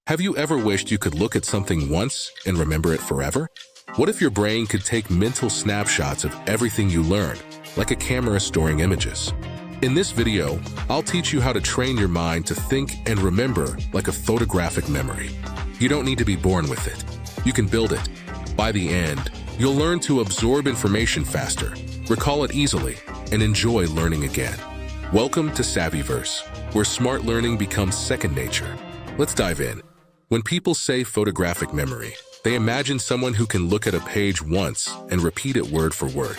Have you ever wished you could look at something once and remember it forever? What if your brain could take mental snapshots of everything you learned, like a camera storing images? In this video, I'll teach you how to train your mind to think and remember like a photographic memory. You don't need to be born with it. You can build it. By the end, you'll learn to absorb information faster, recall it easily, and enjoy learning again. Welcome to Savvyverse, where smart learning becomes second nature. Let's dive in. When people say photographic memory, they imagine someone who can look at a page once and repeat it word for word.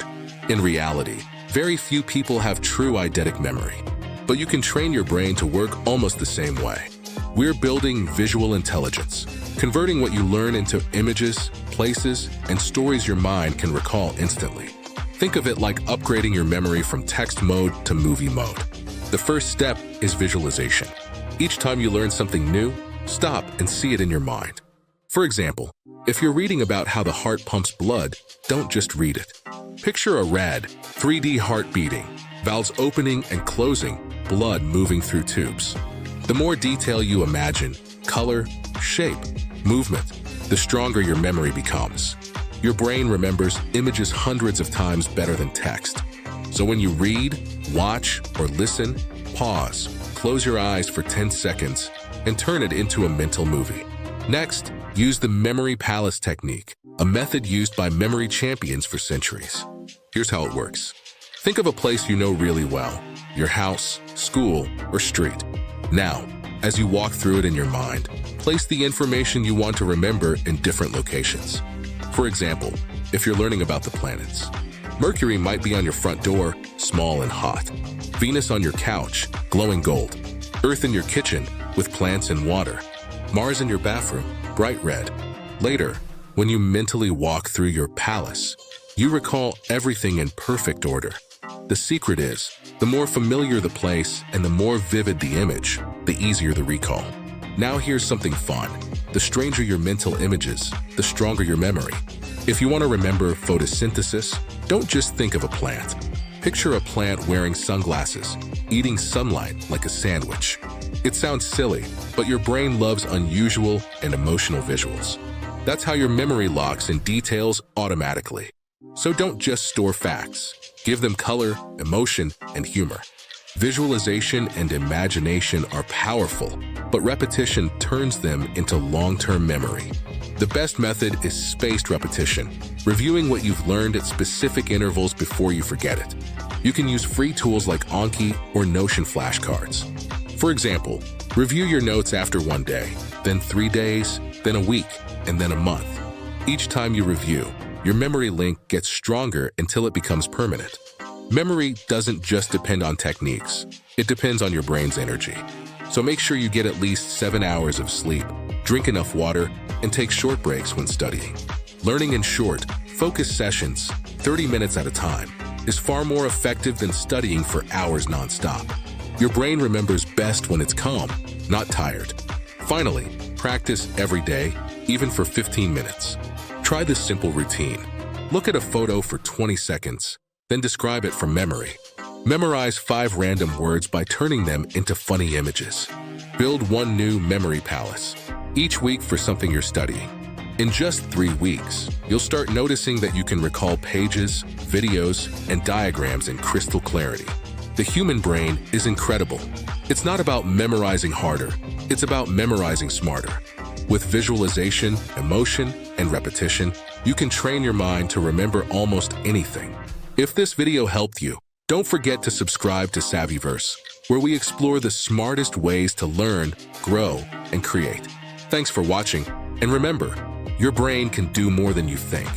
In reality, very few people have true eidetic memory, but you can train your brain to work almost the same way. We're building visual intelligence, converting what you learn into images, places, and stories your mind can recall instantly. Think of it like upgrading your memory from text mode to movie mode. The first step is visualization. Each time you learn something new, stop and see it in your mind. For example, if you're reading about how the heart pumps blood, don't just read it. Picture a red, 3D heart beating, valves opening and closing, blood moving through tubes. The more detail you imagine, color, shape, movement, the stronger your memory becomes. Your brain remembers images hundreds of times better than text. So when you read, watch, or listen, pause, close your eyes for 10 seconds, and turn it into a mental movie. Next, use the memory palace technique, a method used by memory champions for centuries. Here's how it works. Think of a place you know really well, your house, school, or street. Now, as you walk through it in your mind, place the information you want to remember in different locations. For example, if you're learning about the planets, Mercury might be on your front door, small and hot. Venus on your couch, glowing gold. Earth in your kitchen, with plants and water. Mars in your bathroom, bright red. Later, when you mentally walk through your palace, you recall everything in perfect order. The secret is, the more familiar the place and the more vivid the image, the easier the recall. Now here's something fun. The stranger your mental images, the stronger your memory. If you want to remember photosynthesis, don't just think of a plant. Picture a plant wearing sunglasses, eating sunlight like a sandwich. It sounds silly, but your brain loves unusual and emotional visuals. That's how your memory locks in details automatically. So don't just store facts. Give them color, emotion, and humor. Visualization and imagination are powerful, but repetition turns them into long-term memory. The best method is spaced repetition, reviewing what you've learned at specific intervals before you forget it. You can use free tools like Anki or Notion flashcards. For example, review your notes after one day, then 3 days, then a week, and then a month. Each time you review, your memory link gets stronger until it becomes permanent. Memory doesn't just depend on techniques, it depends on your brain's energy. So make sure you get at least 7 hours of sleep, drink enough water, and take short breaks when studying. Learning in short, focused sessions, 30 minutes at a time, is far more effective than studying for hours nonstop. Your brain remembers best when it's calm, not tired. Finally, practice every day, even for 15 minutes. Try this simple routine. Look at a photo for 20 seconds, then describe it from memory. Memorize 5 random words by turning them into funny images. Build one new memory palace, each week for something you're studying. In just 3 weeks, you'll start noticing that you can recall pages, videos, and diagrams in crystal clarity. The human brain is incredible. It's not about memorizing harder, it's about memorizing smarter. With visualization, emotion, and repetition, you can train your mind to remember almost anything. If this video helped you, don't forget to subscribe to Savvyverse, where we explore the smartest ways to learn, grow, and create. Thanks for watching, and remember, your brain can do more than you think.